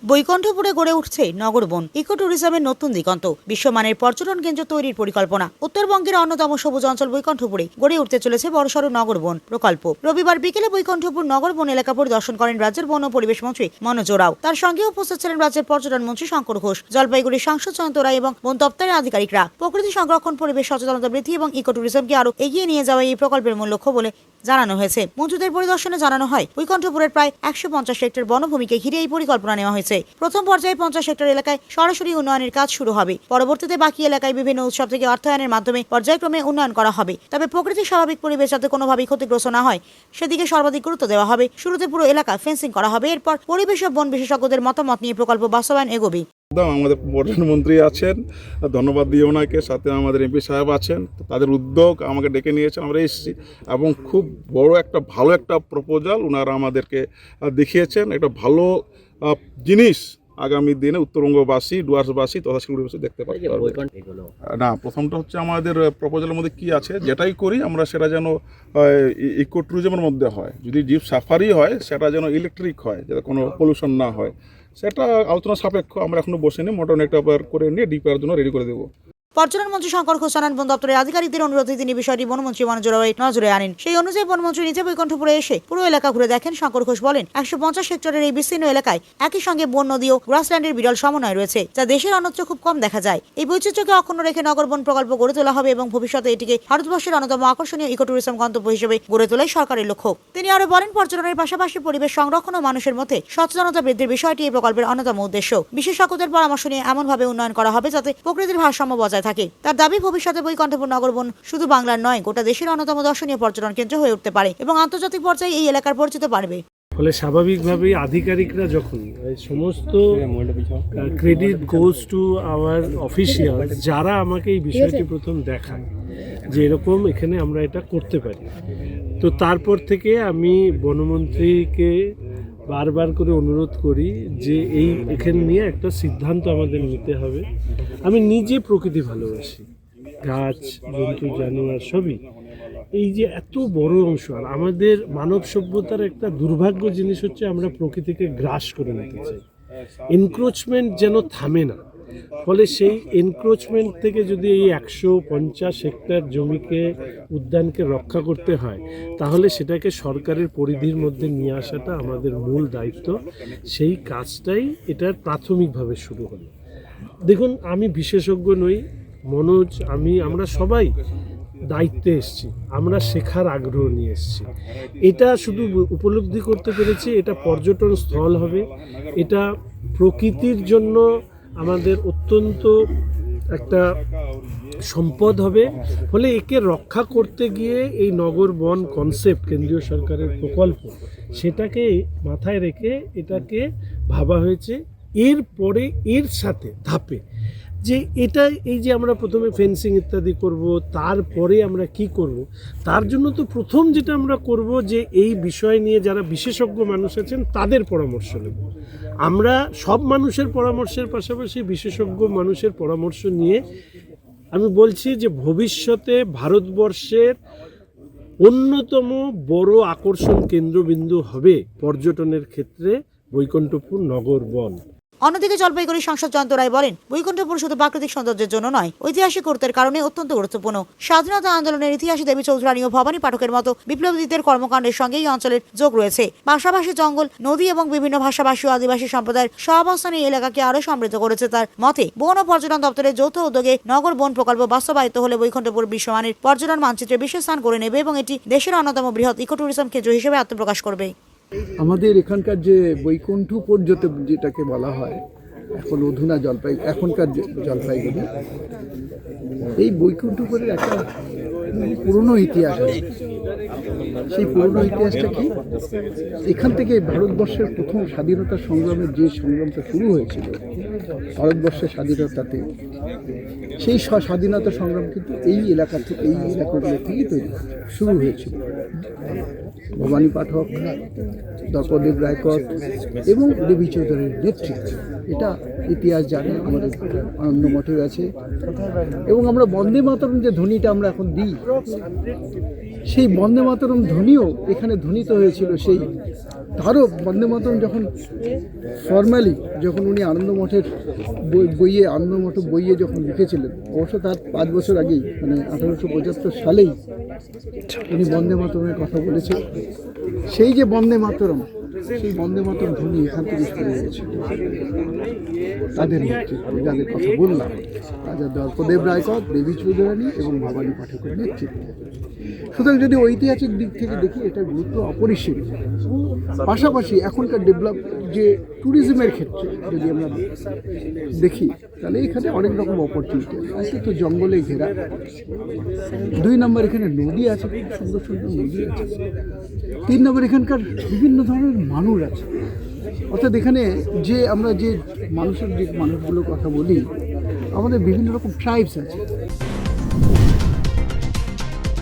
বৈকুণ্ঠপুরে গড়ে উঠছে নগরবন ইকো ট্যুরিজমের নতুন দিগন্ত। বিশ্বমানের পর্যটন কেন্দ্র তৈরির পরিকল্পনা। উত্তরবঙ্গের অন্যতম সবুজ অঞ্চল বৈকুণ্ঠপুরে গড়ে উঠতে চলেছে বড়সড় নগরবন প্রকল্প। রবিবার বিকেলে বৈকুণ্ঠপুর নগরবন এলাকা পরিদর্শন করেন রাজ্যের বন ও পরিবেশ মন্ত্রী মনোজ ওরাও। তার সঙ্গে উপস্থিত ছিলেন রাজ্যের পর্যটন মন্ত্রী শঙ্কর ঘোষ, জলপাইগুড়ির সাংসদ জয়ন্ত রায় এবং বন দপ্তরের আধিকারিকরা। প্রকৃতি সংরক্ষণ, পরিবেশ সচেতনতা বৃদ্ধি এবং ইকো ট্যুরিজমকে আরো এগিয়ে নিয়ে যাওয়া এই প্রকল্পের মূল লক্ষ্য বলে জানানো হয়েছে। মন্ত্রীদের পরিদর্শনে জানানো হয়, বৈকুণ্ঠপুরের প্রায় 150 হেক্টর বনভূমিকে ঘিরে এই পরিকল্পনা নেওয়া হয়েছে। প্রথম পর্যায়ে 50 হেক্টর এলাকায় সরাসরি উন্নয়নের কাজ শুরু হবে। পরবর্তীতে বাকি এলাকায় বিভিন্ন উৎসব থেকে অর্থায়নের মাধ্যমে পর্যায়ক্রমে উন্নয়ন করা হবে। তবে প্রকৃতির স্বাভাবিক পরিবেশ যাতে কোনোভাবেই ক্ষতিগ্রস্ত না হয় সেদিকে সর্বাধিক গুরুত্ব দেওয়া হবে। শুরুতে পুরো এলাকা ফেন্সিং করা হবে। এরপর পরিবেশ ও বন বিশেষজ্ঞদের মতামত নিয়ে প্রকল্প বাস্তবায়ন এগোবে। আমাদের পর্যটন মন্ত্রী আছেন, ধন্যবাদ দিয়ে ওনাকে, সাথে আমাদের এমপি সাহেব আছেন। তাদের উদ্যোগ আমাকে ডেকে নিয়েছেন, আমরা এসেছি এবং খুব বড় একটা ভালো একটা প্রপোজাল ওনারা আমাদেরকে দেখিয়েছেন। একটা ভালো জিনিস আগামী দিনে উত্তরবঙ্গবাসী, ডুয়ার্সবাসী তথা শিলিগুড়িবাসী দেখতে পাবে। না, প্রথমটা হচ্ছে আমাদের প্রপোজালের মধ্যে কি আছে, যেটাই করি আমরা সেটা যেন ইকো ট্যুরিজমের মধ্যে হয়। যদি জিপ সাফারি হয় সেটা যেন ইলেকট্রিক হয়, যাতে কোনো পলিউশন না হয়। সেটা আলোচনা সাপেক্ষ, আমরা এখনো বসিনি, মোটামুটি একটা করে নিয়ে ডিপিআর জন্য রেডি করে দেবো। পর্যটন মন্ত্রী শঙ্কর ঘোষ জানান, বন দপ্তরের আধিকারিকদের অনুরোধে তিনি বিষয়টি বনমন্ত্রী মনোজ ওরাওয়ের নজরে আনেন। সেই অনুযায়ী বনমন্ত্রী নিজে বৈকুণ্ঠপুরে এসে পুরো এলাকা ঘুরে দেখেন। শঙ্কর ঘোষ বলেন, 150 হেক্টরের এই বিস্তীর্ণ এলাকায় একই সঙ্গে বন, নদী ও গ্রাসল্যান্ডের বিরল সমন্বয় রয়েছে, যা দেশের অন্যত্র খুব কম দেখা যায়। এই বৈচিত্র্যকে অক্ষুণ্ণ রেখে নগরবন প্রকল্প গড়ে তোলা হবে এবং ভবিষ্যতে এটিকে ভারতবর্ষের অন্যতম আকর্ষণীয় ইকো ট্যুরিজম গন্তব্য হিসেবে গড়ে তোলাই সরকারের লক্ষ্য। তিনি আরো বলেন, পর্যটনের পাশাপাশি পরিবেশ সংরক্ষণ ও মানুষের মধ্যে সচেতনতা বৃদ্ধির বিষয়টি এই প্রকল্পের অন্যতম উদ্দেশ্য। বিশেষজ্ঞদের পরামর্শ নিয়ে এমনভাবে উন্নয়ন করা হবে যাতে প্রকৃতির ভারসাম্য বজায় থাকে। তার দাবি, ভবিষ্যতে বৈকুণ্ঠপুর নগরবন শুধু বাংলার নয়, গোটা দেশের অন্যতম দর্শনীয় পর্যটন কেন্দ্র হয়ে উঠতে পারে এবং আন্তর্জাতিক পর্যায়ে এই এলাকার পরিচিত বাড়বে। ফলে স্বাভাবিকভাবেই আধিকারিকরা যখন সমস্ত credit goes to our official, যারা আমাকে এই বিষয়টি প্রথম দেখায় যে এরকম এখানে আমরা এটা করতে পারি, তো তারপর থেকে আমি বনমন্ত্রীকে বারবার করে অনুরোধ করি যে এখানে নিয়ে একটা সিদ্ধান্ত আমাদের নিতে হবে। আমি নিজে প্রকৃতি ভালোবাসি, গাছ, জন্তু, জানোয়ার সবই। এই যে এত বড় অংশ, আর আমাদের মানব সভ্যতার একটা দুর্ভাগ্য জিনিস হচ্ছে আমরা প্রকৃতিকে গ্রাস করে নিতে চাই। এনক্রোচমেন্ট যেন থামে না। ফলে সেই এনক্রোচমেন্ট থেকে যদি এই 150 হেক্টর জমিকে, উদ্যানকে রক্ষা করতে হয়, তাহলে সেটাকে সরকারের পরিধির মধ্যে নিয়ে আসাটা আমাদের মূল দায়িত্ব। সেই কাজটাই এটার প্রাথমিকভাবে শুরু হলো। দেখুন, আমি বিশেষজ্ঞ নই, মনোজ, আমরা সবাই দায়িত্বে এসেছি, আমরা শেখার আগ্রহ নিয়ে এসেছি। এটা শুধু উপলব্ধি করতে পেরেছি, এটা পর্যটন স্থল হবে, এটা প্রকৃতির জন্য আমাদের অত্যন্ত একটা সম্পদ হবে। ফলে একে রক্ষা করতে গিয়ে এই নগর বন কনসেপ্ট, কেন্দ্রীয় সরকারের প্রকল্প, সেটাকে মাথায় রেখে এটাকে ভাবা হয়েছে। এরপরে এর সাথে ধাপে যে এটা, এই যে আমরা প্রথমে ফেন্সিং ইত্যাদি করব, তারপরে আমরা কি করব, তার জন্য তো প্রথম যেটা আমরা করব যে এই বিষয় নিয়ে যারা বিশেষজ্ঞ মানুষ আছেন তাদের পরামর্শ নেব। আমরা সব মানুষের পরামর্শের পাশাপাশি বিশেষজ্ঞ মানুষের পরামর্শ নিয়ে আমি বলছি যে ভবিষ্যতে ভারতবর্ষের অন্যতম বড় আকর্ষণ কেন্দ্রবিন্দু হবে পর্যটনের ক্ষেত্রে বৈকুণ্ঠপুর নগর বন। অন্যদিকে জলপাইগুড়ির সাংসদ জয়ন্ত রায় বলেন, বৈকুণ্ঠপুর শুধু প্রাকৃতিক সৌন্দর্যের জন্য নয়, ঐতিহাসিক গুরুত্বের কারণে অত্যন্ত গুরুত্বপূর্ণ। স্বাধীনতা আন্দোলনের ইতিহাসে দেবী চৌধুরানী ও ভবানী পাঠকের মতো বিপ্লবীদের কর্মকাণ্ডের সঙ্গে এই অঞ্চলের যোগ রয়েছে। পাশাপাশি জঙ্গল, নদী এবং বিভিন্ন ভাষাভাষী ও আদিবাসী সম্প্রদায়ের সহাবস্থান এই এলাকাকে আরো সমৃদ্ধ করেছে। তার মতে, বন ও পর্যটন দপ্তরের যৌথ উদ্যোগে নগর বন প্রকল্প বাস্তবায়িত হলে বৈকুণ্ঠপুর বিশ্বমানের পর্যটন মানচিত্রে বিশেষ স্থান করে নেবে এবং এটি দেশের অন্যতম বৃহৎ ইকো ট্যুরিজম কেন্দ্র হিসেবে আত্মপ্রকাশ করবে। আমাদের এখানকার যে বৈকুণ্ঠপুর যেটাকে বলা হয়, এখন অধুনা এখনকার জলপাইগুড়ি, এই বৈকুণ্ঠপুরের একটা পুরনো ইতিহাস আছে। সেই পুরনো ইতিহাসটা কি, এখান থেকে ভারতবর্ষের প্রথম স্বাধীনতা সংগ্রামের যে সংগ্রামটা শুরু হয়েছিল ভারতবর্ষের স্বাধীনতাতে, সেই স্বাধীনতা সংগ্রাম কিন্তু এই এলাকাগুলো থেকেই শুরু হয়েছিল। ভবানী পাঠক, দ্রৌপদী রায়কর এবং দেবী চৌধুরীর নেতৃত্বে, এটা ইতিহাস জানে, আমাদের আনন্দ মঠে আছে। এবং আমরা বন্দে মাতরম যে ধ্বনিটা আমরা এখন দিই, সেই বন্দে মাতরম ধ্বনিও এখানে ধ্বনিত হয়েছিল সেই তারও বন্দে মাতরম যখন ফর্মালি যখন উনি আনন্দমঠের আনন্দমঠ বইয়ে যখন লিখেছিলেন, অবশ্য তার 5 বছর আগেই মানে 1875 সালেই উনি বন্দে মাতরমের কথা বলেছেন। সেই যে বন্দে মাতরম, সেই বন্দে মাতরম ধ্বনি এখান থেকে শুরু হয়েছে। তাদের নেতৃত্বে যাদের কথা বললাম, রাজা দর্পদেব রায়কর, দেবী চৌধুরানী এবং ভবানী পাঠকের নেতৃত্বে। সুতরাং যদি ঐতিহাসিক দিক থেকে দেখি এটার গুরুত্ব অপরিসীম। পাশাপাশি এখনকার ডেভেলপ যে ট্যুরিজমের ক্ষেত্রে যদি আমরা দেখি, তাহলে এখানে অনেক রকম অপরচুনিটি আছে। তো জঙ্গলে ঘেরা, 2 নম্বর এখানে নদী আছে, খুব সুন্দর সুন্দর নদী আছে। 3 নম্বর এখানকার বিভিন্ন ধরনের মানুষ আছে। অর্থাৎ এখানে যে আমরা যে মানুষগুলোর কথা বলি, আমাদের বিভিন্ন রকম ট্রাইবস আছে।